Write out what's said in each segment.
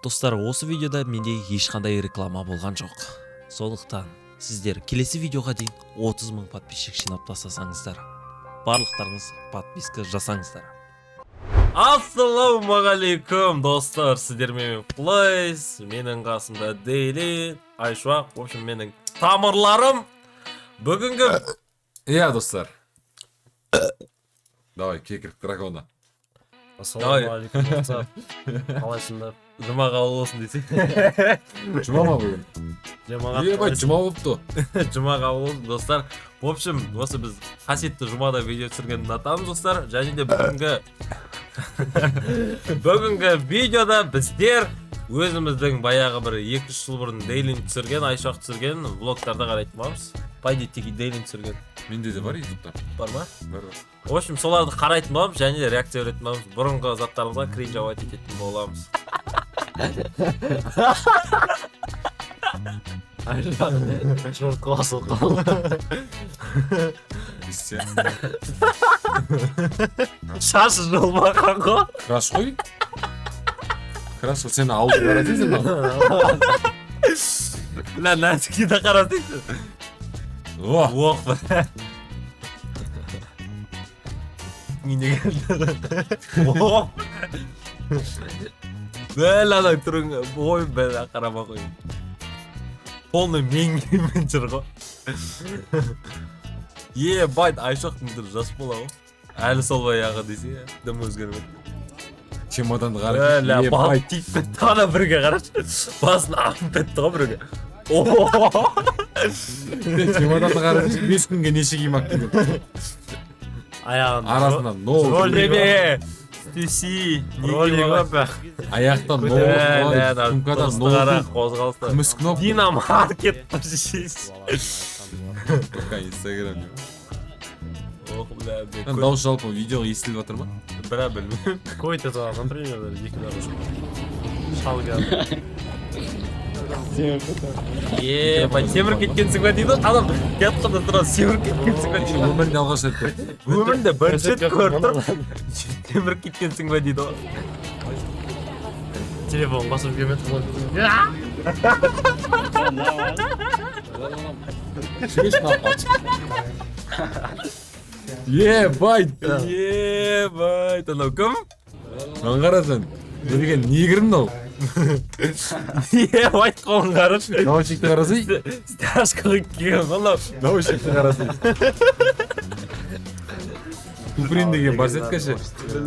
Достар, осы видеода менде ешқандай реклама болған жоқ. Сондықтан сіздер келесі видеоға дейін 30 000 подписчик жинап тастасаңыздар, барлықтарыңыз подписка жасаңыздар. Ассалаумағалейкум, достар, сіздермен Плейс, менің қасымда Дейли, Айшуақ, в общем, менің тамырларым. Бүгінгі... Иә, достар. Давай, кекірік дракона. Ассалаумағалейкум, достар. Қалайсыңдар? Жұма қабыл болсын десең. Жұма ма бүгін? Ебай, жұма болыпты. Жұма қабыл болсын, достар. В общем, осы біз қасиетті жұмада видео түсіргенін ұнатамыз, достар. Және де бүгінгі видеода біздер өзіміздің баяғы бір 2-3 жыл бұрын Дейлин түсірген, Айшуақ түсірген влогтарды қарайтын боламыз. Пайде тек Дейлин түсірген. Менде де бар ютубта. Бар ма? Бар. В общем, соларды қарайтын боламыз, және де реакция беретін боламыз. Бұрынғы заттарымызға кринж ауайт ететін боламыз. Жұрт қосыл қол. Бізсе. Шашы жолмаған ғой. Краш қой. Краш қой, сені ауылды қаратайсың ба? Бля, нәтікені қаратайсың. Оқ бір. Мені келді. Оқ. Бәл анаң тұрың, ой бәл қарама қойын. Полный мен жүр ғой. Байт, Айшуақтың түрі жас бола ғой. Әлі сол баяғы десе, дым өзгермеді. Чемоданды Бәл, қаратайсың. бал тиіп бітті ана бірге қарашы. Басын ағып бітті ғой бірге. Чемоданды қаратайсың, 5 күнге неше киім ақ деген. Арасынан ноу. Ролеме, стюси, Аяқтан ноу. Сумкадан ноу. қозғалысты. Күміс кнопка. Динамаркет пожесейс. Пока инстаграм не. Ох, бля, Дауыс жалпы видеоға естіліп жатыр ма? бля, білмеймін. Қойты тұға, например, екі дұрыс. Шалған. Бай, семір кеткенсің ба дейді, адам кәтқанда тұрады, семір кеткенсің ба дейді. Өмірінде алғаш рет көрді. Өмірінде бірінші рет көрдім. Семір кеткенсің ба дейді. Телефон басып келмеді. Байт. Байт, анау кім? Маған қарасаң, берген негірім мынау. Байт қолын қараш. Наушникті қарасай. Стяжкаға келген ғалау. Наушникті қарасай. Куприн деген бар сеткашы.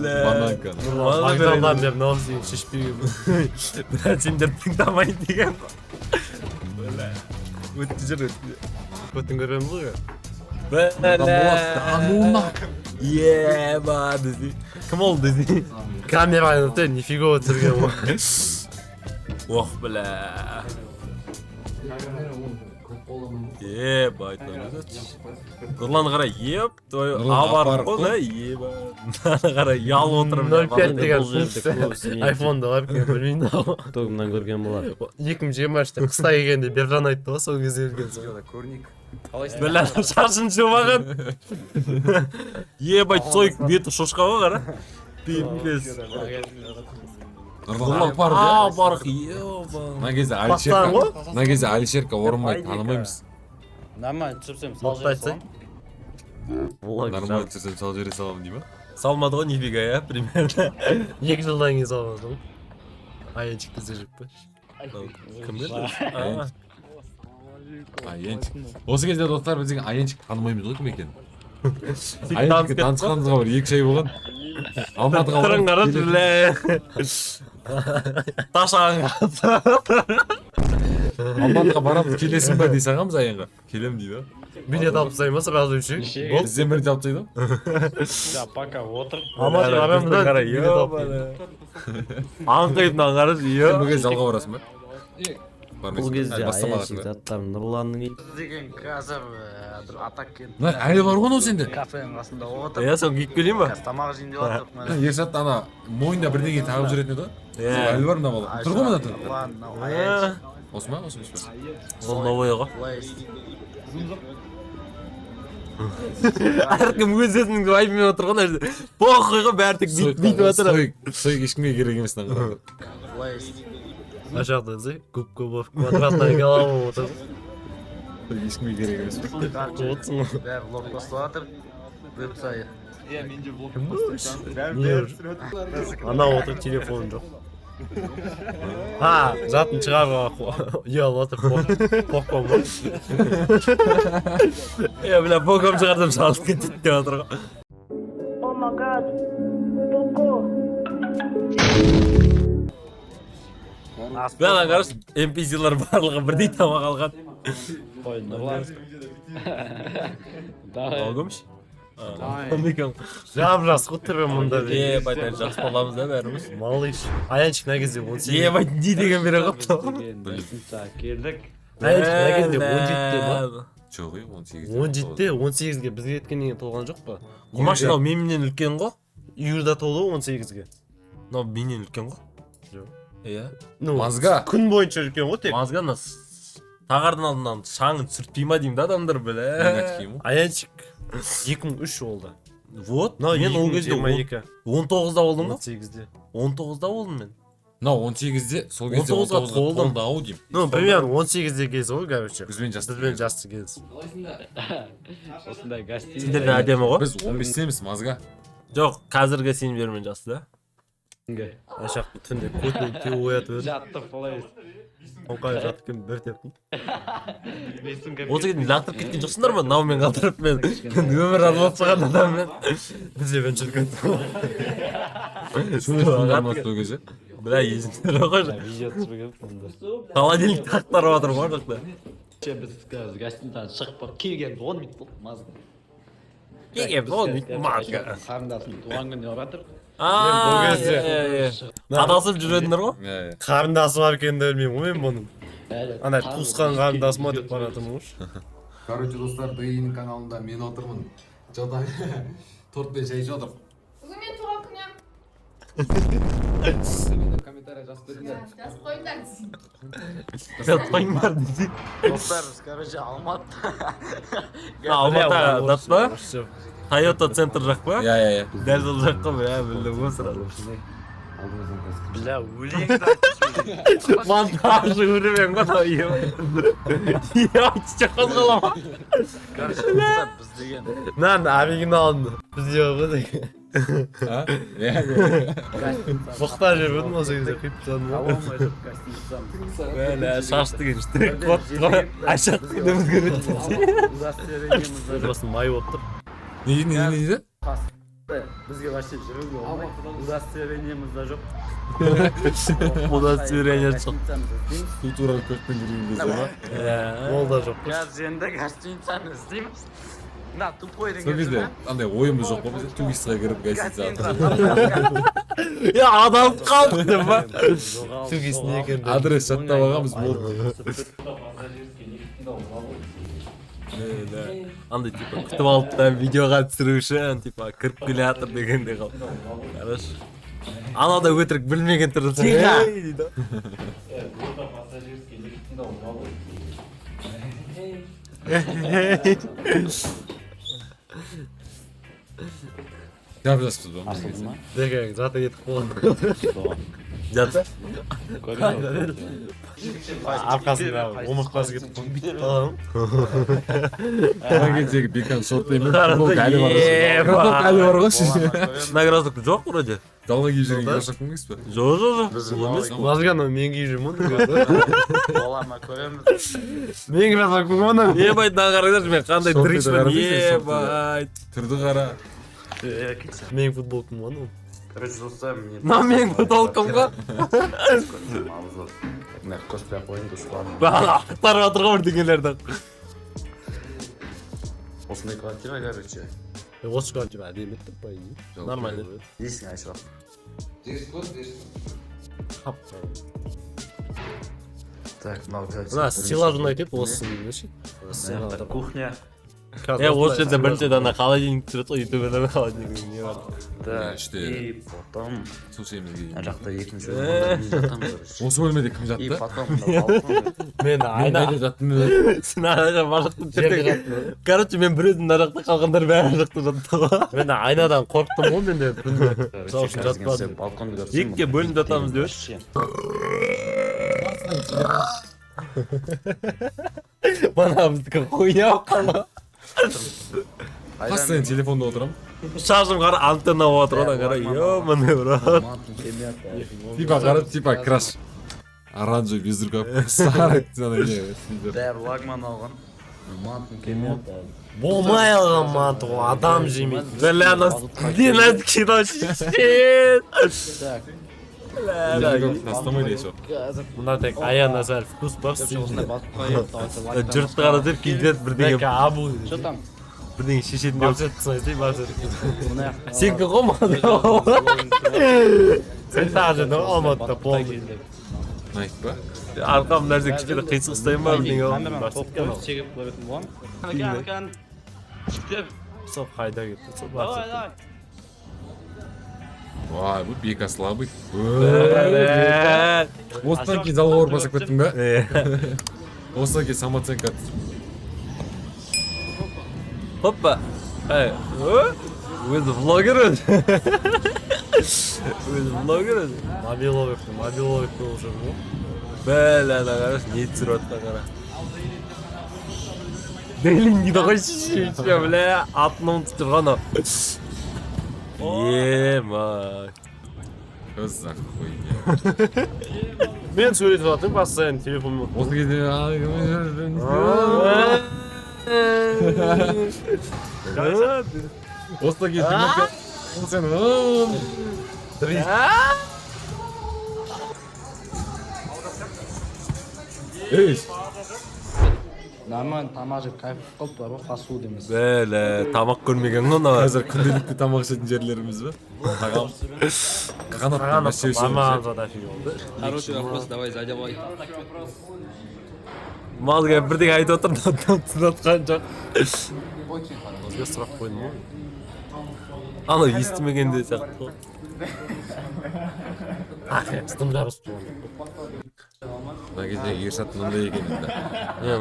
Бананка. Вокзалдан бер наушник шешпеген. Бірақ сендер тыңдамайын деген ғой. Өтті жүр, өтті. Көтін көреміз ғой. Ба, десе. Кім ол десе? Камераны өте, нифига өтірген ғой. Ох, бля. Байт, Нұрлан қарай, твой авар қоза, Нұрлан қарай, ял отырым. 05 деген айфонды алып келген білмейді ау. Тогымнан көрген болар. 2023-те қыста келгенде Бержан айтты ғой, сол кезде өлген сол. Бля, шашын жумаған. Байт, сойк беті шошқа ғой қара. Пипес. Нұрлан бар Барық, На кезде Алишерка орынбай танымаймыз. Нормально түсірсем Мықты айтсаң. Нормально түсірсем сал жере саламын дей ма? Салмады ғой, нифига, я, примерно. 2 жылдан кейін салмады ғой. Аянчик бізде жүр па? Кім еді? Аянчик. Осы кезде достар біздің Аянчик танымаймыз ғой кім екенін. Аянчикке танысқанымызға бір 2 ай болған. Алматыға Түрін қарат, бля. Ташаған Алматыға барамыз, келесің ба дей сағамыз Аянға. Келем дейді. Билет алып тастаймын ба, сразу үшеу? Бізден бірде алып тастайды. пока отыр. Алматыға барамыз да, билет алып Аңқайыпнан қараш, Сен бұл кезде алға барасың ба? Бұл кезде бастамаға аяшық заттар Нұрланның деген қазір бір атак келді. әлі бар ғой ол сенде. Кафенің қасында отыр. Соны киіп келейін ба? Тамақ жейін деп отырмық. Ершат ана мойнында бірдеңе тағып жүретін еді ғой. Әлі бар мына бала. Тұр ғой мына тұр. Осы ма? Осы ма? Ол новый ғой. Лейс. Әркім өз өзінің вайбімен отырған жерде. Похуй ғой, бәрі тек бүйтіп отыр. Сой ешкімге керек емес таңғы. Лейс. Ана жақта зе, көпке болып квадратная голова отыр. Ешкімге керек емес. Отсын ғой. Бәрі лог бастап жатыр. Веб-сайт. Ана отыр, телефон жоқ. Затын шығаруға ұялып отыр, поком ба? Бля, поком шығардым, шалып кетеді деп отыр ғой. Oh my god. Poco. Бля, қараш, NPC-лар барлығы бірдей тамақ алған. Қой, Нұрлан. Алғымш? Жап-жас құттырым мұнда. Байтан жақсы боламыз да бәріміз. Малыш. Аянчик на кезде 18. Бать, не деген бері қыпты. Келдік. Аянчик на кезде 17-те ба? Жоқ, 18. 17-те, 18-ге бізге еткеннен толған жоқ па? Құмаш, мынау менен үлкен ғой. Июрда толды 18-ге. Мынау менен үлкен ғой. Жоқ. Иә. Мазга. Күн бойынша үлкен ғой тек. Мазга нас. Тағардың алдынан шаңын сүртпей ма деймін да адамдар, бля. Аянчик 2003 олды. Вот, мен ол кезде 19-да болдым ғой. 18-де. 19-да болдым мен. Мынау 18-де, сол кезде 19-ға толды ау деймін. Ну, примерно 18-де кез ғой, короче. Бізбен жасты кез. Осындай гостиница. Сендерде әдемі ғой? Біз 15-теміз, мазга. Жоқ, қазірге сен бермен жасты да. Кімге? Ашақ түнде көтін теу оятып еді. Жаттық болайыз. Оңқай жатып кем бір тептім. Осы кезде лақтырып кеткен жоқсыңдар ма? Наумен қалдырып мен өмір аралап саған адаммен. Бізде мен жүрген. Сол кезде. Бля, есімдер ғой. Видео түсірген сонда. Холодильник тақтарып жатыр ғой жақта. Біз гостиницадан шығып келген 10 минут болды мазға. Келген 10 минут мазға. Қарындасым туған күніне оратыр. Адасып жүретіндер ғой? Қарындасы бар екенін де білмеймін ғой мен бұның. Андай туысқан қарындасы ма деп баратырмын ғой. Короче, достар, ДИ-нің каналында мен отырмын. Жода тортпен шай ішіп отырмын. Бүгін мен туған күнім. Комментария жазып беріңдер. Жазып қойыңдар десең. Жазып қойыңдар десең. Достар, короче, Алматыға дат па? Toyota центр жақ па? Иә. Дәл сол жаққа бля, білдім ғой сразу. Бля, өлең монтажы көрмеген ғой тау ем. Айтшы қозғалама. Короче, біз деген. Нан, оригиналында. Бізде ғой деген. Бұқта жүрмедім осы кезде қиып тастадым ғой. Бля, шашты кеншті. Ашақ кедеміз көреді. Жосын май болып тұр. Не дейді? Бізге вообще жүруге болмайды. Удостоверениеміз да жоқ. Удостоверение жоқ. Культуралық көлікпен жүрген кезде ма? Ол да жоқ. Қазір енді гостиницаны іздейміз. На, тупой деген. Сол кезде андай ойымыз жоқ қой бізде туристқа кіріп гостиницаға. Адам қалды деп ба? Тугис не екен? Адрес жаттап алғанбыз болды. Андай типа күтіп алып та видеоға түсіру үшін типа кіріп келе жатыр дегенде қал. Хорош. Анау да өтірік білмеген түрін тиға дейді. Жап жаспыз ба? Деген заты етіп қойған. Жаты? Арқасында омыртқасы кетіп бүйтіп қаламын. Ана кездегі бекан шорт емес. Әлі бар ғой. Наградка жоқ вроде. Далға киіп жүрген кроссовка емес пе? Жоқ. Мазганы мен киіп жүрмін. Балама көреміз. Мен кроссовка оны. Ебайт нағарыңдар мен қандай дричмін. Ебайт. Түрді қара. Мен футболкам ғой. Короче, достар, мне... Мен футболкам ғой. Мен коспей қойын дұшқан. Ақтарып жатыр ғой бірдеңелерді. Осындай квартира, короче. Осы квартира әдемі етті по идее. Нормально. Дейсің айшырақ. Так, мына стеллаж ұнайды еді осы ше. Кухня. Осы жерде бірінші дана холодильник тұрады ғой, ютуберден холодильник не бар. Так, іште. и потом Су ішемізге. ана жақта екінші бөлмеде жатамыз. Осы бөлмеде кім И жатты? потом мына балкон. Мен Мен айна қайда жаттым мен? сен ана жақта барлық жерде. Короче, мен біреудің мына жақта қалғандар бәрі жақта жатты ғой. Мен айнадан қорықтым ғой мен де. Мысалы үшін жатпадым. Балконды көрсем. Екіге бөлініп жатамыз деп ше. Бана біздікі хуйня болып қалды. Постоянно телефонда отырам. Шаржым қара антенна болып отыр одан қара. Ё-моне, брат. Типа қарап, типа краш. Оранжевый без рукав. Старый. Бәрі лагман алған. Мантын келмеді. Болмай алған манты ғой, адам жемейді. Бля, нас динат кино шешет. Тастамайды еще. Мына тек аяна сәл вкус бар істейді. Жұртты қара деп кейдет бірдеңе Что там? бірдеңе шешетін деп Мына жақта. сенікі ғой маған. Сен тағы жүрдің Алматыда полный. Найк па? Арқам нәрсе кішкене қисық ұстайын ба бірдеңе Камераға топ қойып шегіп көретін боламын. Сол қайда кетті сол Давай, давай. Вай, бұл бека слабый. Бәләт. Осыдан кейін залға барып басып кеттің ба? Осыдан кейін самооценка. Hoppa. Hey. Өзі влогер өзі. Өзі влогер өзі. Мобиловик болып жүр ғой. Бәләна қараш, не түсір отқа қара. Делингіді ғой шешке, бля, атын ұмытып тұрған о. Ема. Өзі хуйня. Мен сөйлетіп жатырмын, постоянно телефонмен. Осы кезде... Осыдан кейін... Сен... Эй! Нормально тамақ жеп кайф қылып бар ғой, фастфуд емес. Бәлә, тамақ көрмеген ғой. Қазір күнделікті тамақ ішетін жерлеріміз бе? Тағам. Қағанат мәшеу Хороший вопрос, давай задавай. Малға бірдеңе айтып отыр, түсінатқан жоқ. Өзге сұрақ қойдым ғой. Ана естімегенде сияқты ғой. Стым жарысты болған. Мына кезде Ершат мынандай екен енді.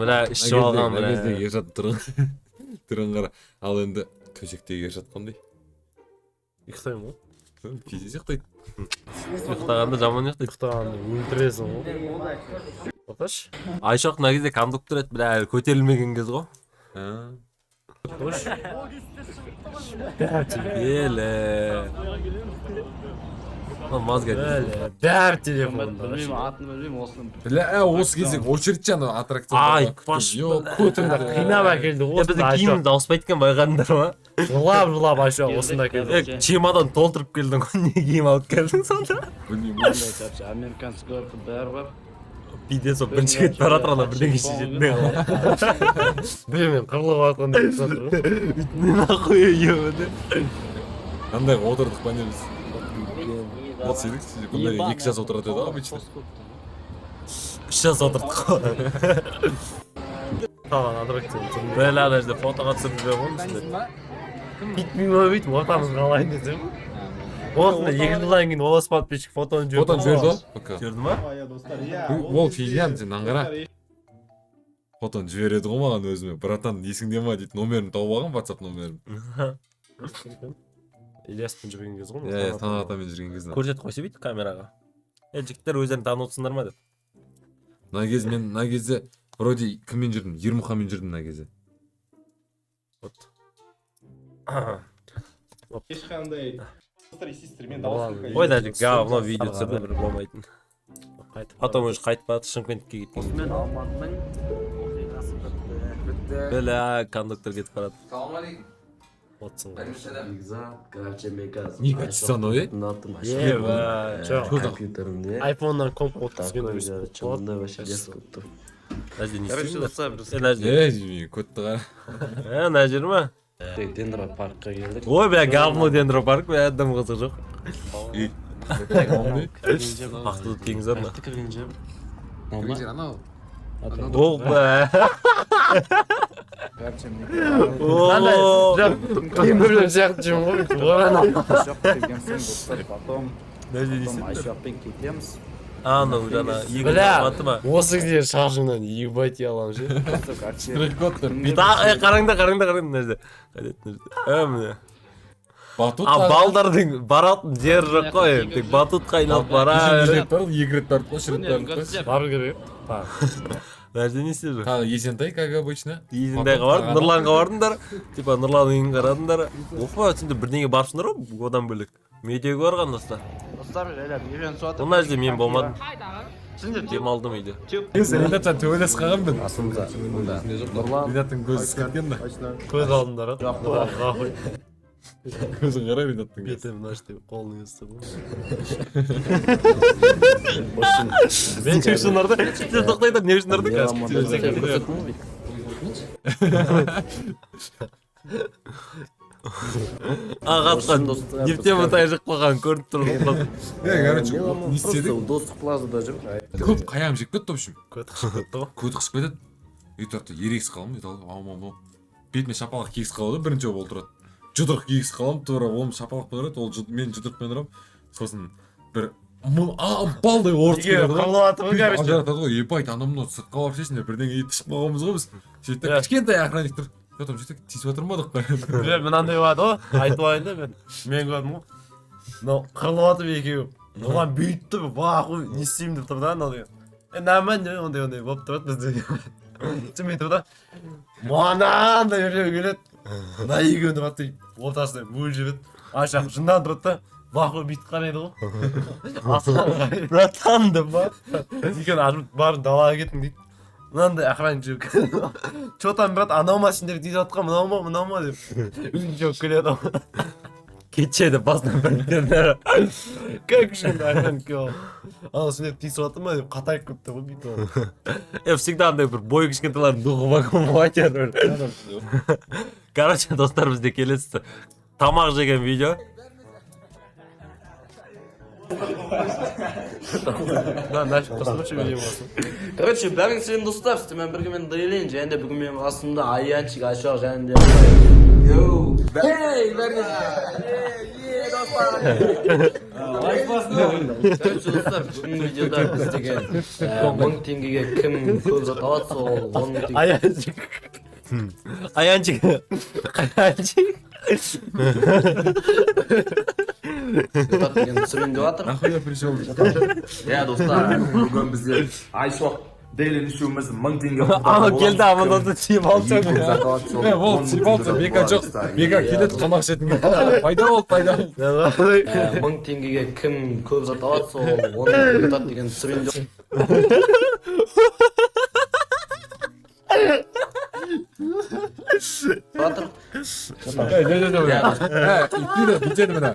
Мына ішіп алған Мына кезде мына. Ершат түрін қара. Ал енді төсектегі Ершат қандай? Ұйықтаймын ғой. Пиздец ұйықтайды. Ұйықтағанда жаман ұйықтайды. Ұйықтағанда өлтіресің ғой. Оташ. Айшоқ мына кезде кондуктор еді, бля, көтерілмеген кез ғой. Хош. Беле. Мазга дейді. Бәр телефонда. Білмеймін, атын білмеймін, осыны. Бля, осы кезде очередь жаны аттракционда. Ай, паш. Көтіңді қинап әкелді ғой. Біздің киімімізді ауыспайды екен байғандар ма? Жылап Айшоқ осында келді. Чемодан толтырып келдің ғой, не киім алып келдің сонда? Білмеймін. Американский көріп бәрі бар. Биде сол бірінші кетіп бара жатыр ана бірдеңе шешетіне қалады. Білмеймін, қырылып жатқандай жатыр. Не нахуй ебеді. Қандай отырдық па не біз? Вот сидік, бұндай 2 жас отырады еді обычно. 3 жас отырдық қой. Қалған аттракцион. Бәлі ана жерде фотоға түсіріп жүре ғой үстінде. Бүйтмеймін, ортамыз қалайын десем. Осында 2 жылдан кейін Олас подписчик фотоны жіберді. Фотоны жіберді ғой? Жіберді ма? Ол фигиян, сен аңғара. Фотоны жібереді ғой маған өзіме. Братан, есіңде ма дейді, номерін тауып алған, WhatsApp номерін. Ильяспен жүрген кез ғой. Танатамен жүрген кезінде. Көрсетіп қойса бейді камераға. Жігіттер өздерін танып отырсыңдар ма деп. Мына кезде вроде кіммен жүрдім? Ермұханмен жүрдім мына кезде. Ешқандай достар и сестрмен Ой, даже говно видео түсірді бір болмайтын. Потом уже қайтып барды Шымкентке кеткен. Осымен Алматының оқиғасы бітті. Бля, кондуктор кетіп барады. Саламалейкум. Отсың ғой. Бекзат, короче, Бекзат. Ника Чисановой? Еба. Компьютерінде. Айфоннан комп отқызген Чымында вообще десктоптар. Әже не Короче, істеймін? достар, біз Жеме, көтті қара. Мына жер ма? Дендра паркқа келдік. Ой, бля, говно дендро парк, бля, дым қызық жоқ. Ақтыды теңіз арна. Кірген жер. анау Оқ бе. О. Ким білем сияқты жүрмін ғой. Потом Айшуақпен кетеміз. Анау жана Бля, аты ма? осы кезде шашыңнан ебать аламын ше. штрих-кодтар Қараңда мына жерде. Міне. батут Балдардың баратын жер жоқ қой. Тек батутқа айналып бара. екі рет барып үш рет барып Бару керек. Мына жерде не істеп жүр? тағы есентай как обычно Есендайға бардым, Нұрланға бардыңдар. Типа Нұрланның үйін қарадыңдар. Оқпа, сендер бірдеңе барыпсыңдар ғой, одан бөлек. Медеуге барған достар. Достар, жайлап үйреніп жатыр. Мына жерде мен болмадым. Сендер Демалдым үйде. Ринаттан төбелес қалғанмын Асымда. Ринаттың көзі кеткен да Көз алдында. көзін қара Ринаттың Бетім ашты, қолын естіп. Мен Сен тоқтайдар, не үшін ұрды? Ағатқан, нефтен мұтай жық қылған көрініп тұрды. короче не істедік Достық плазада жүр. көп қаям жеп кетті в общем Көт қышып кетті ғой. көті қысып кетеді үйтіп ерегісіп қаламын үйтіп бетіме шапалақ кигісіп қалады бірінші болып тұрады жұдырық кигісіп қаламын тура ол шапалақ береді ол мен жұдырықпен ұрамын сосын бір балдай орыс ажыратады ғой ебать анау мынау сыртқа барып шешіңдер бірдеңе ішіп қалғанбыз ғой біз сөйтіп кішкентай охранник тұр потом сөйтіп тиісіп отырмадық па Бля, мынандай болады ғой, айтып алайын да мен көрдім ғой. Мынау қырылып атып екеуі. Оған бүйтті, бақы не істеймін деп тұр да анау деген. Нормально ондай болып тұрады бізде. Түсінбей тұр да. Манандай келеді. Мына екеуін тұрады ортасында бөліп жібереді. Ашақ жындан тұрады да. Бақы бүйтіп қарайды ғой. Братан деп ба. Екеуін ашып барып далаға кеттің дейді. Мынандай охранник жүріп чё там брат анау ма сендер дейді жатқан мынау ма деп үйін жоқ келеді Кетшеді басынан бірден. как үшін охранник келіп анау сендер тиісіп жатыр ма деп қатайып кетті ғой бүйтіп Всегда андай бір бой кішкентайлардың духы вагон болады. Короче, достар бізде келесіз. Тамақ жеген видео. Короче, бәрің сен достар, сіздермен бірге мен дайылайын, және де бүгін менің қасымда Аянчик, Айшуақ және де Короче, достар, бүгін видеода біз деген 1000 теңгеге кім көп зат алады, сол 10 теңге. Аянчик. Зат деген түсірейін деп жатыр. нахуй я пришел Достар, бүгін бізде Айшуақ Дейлин үшеуміз 1000 теңге Анау келді, амандасты тиіп алды. ол сипалды бека жоқ бека келеді тамақ ішетін пайда болды 1000 теңгеге кім көп зат алады, сол 10 зат деген түсірейін деп жатыр. иттиді бүйтеді мына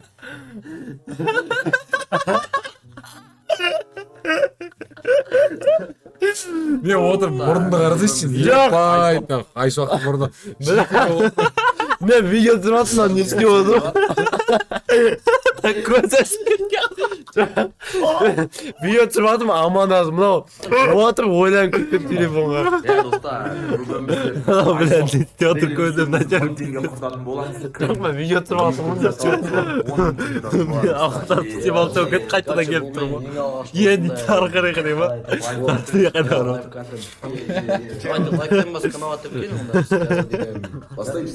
мен отырып мұрнымды қарасайшы ебать Айшуақтың мұрны мен видео түсіріп жатырмын не істеп Көз ашып кеткен. видео түсіріп жатырмын аманазы мынау отырып ойланып кеткен телефонға Достар, бүгін бізде Блин, не істеп отыр көзім начар. 1000 теңге құртатын боламыз. жоқ мен видео түсіріп жатырмын Ақтар тиіп алды, кет қайтадан келіп тұр ма? Енді ары қарай қарай ма? Лайктан басқа канал атып келin онда. Бастаймыз.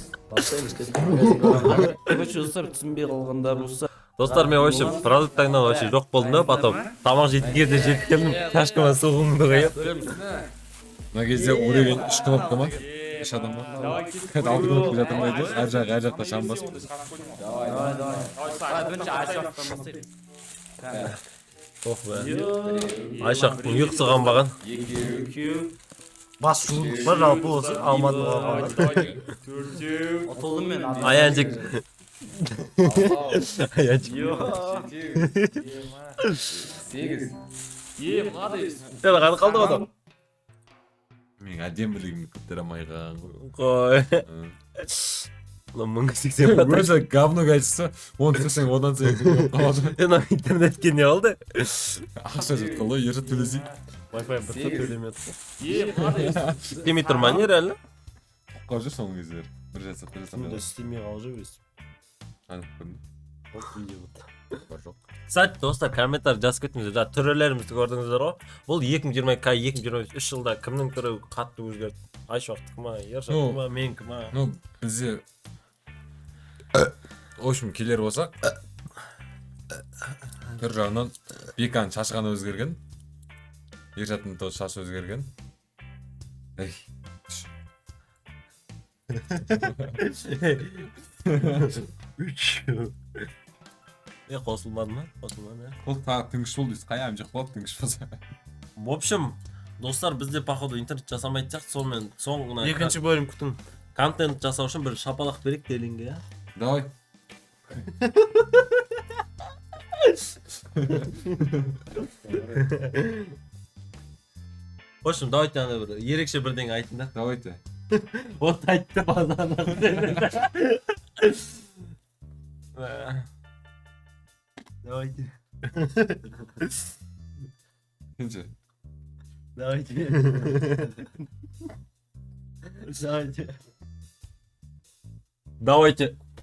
Короче, достар, түсінбей қалғандар болса. Достар, мен вообще продуктайынан вообще жоқ болдым да, потом тамақ жейтін кезде жетіп келдім, шашкама суығымды қойып. мына кезде уровень 3 кнопка ма 3 адам ба 6 кнопка жатырмайды ар жақта шам басып Ох бе. Айшақтың ұйқысы қанбаған. бас жуылдық па жалпы осы алматыға Отолдым мен. Аянчик. Аянчик. 8. Сен қаны қалды адам? мен әдемілігімді көтере алмайған Қой. 1080 батыр. өзі говно качество оны түсірсең одан сайын қалады Интернетке не болды? ақша жатқан ғой ержан төлесей Wi-Fi bir төлемеді. Істемей тұрма не реально? қалып жүр соңғы кездері бір жасап Күнде істемей қалып жүр өстіп. бар жоқ. Кстати, достар, комментарий жазып кетіңіздер. Жаңа түрелерімізді көрдіңіздер ғой. Бұл 2020 2023 жылда кімнің түрі қатты өзгерді? Айшуақтікі ма, Ершаттікі ма, менікі ма? Ну бізде в общем келер болсақ түр жағынан Беканың шашы ғана өзгерген, Ершаттың да шашы өзгерген. Ей, Қосылмады ма? Қосылмады, ол тағы тыңғыш бол дейсіз, қай жоқ болып тыңғыш болса. В общем, достар, бізде походу интернет жасамайды сияқты, сонымен соңына Екінші бөлім күтің. контент жасау үшін бір шапалақ берек делінге, иә? Давай. В общем, давайте ана бір ерекше бірдеңе айтыңдар. Давайте. Вот айтты базарына. Давайте. Кенже. Давайте. Давайте. Давайте.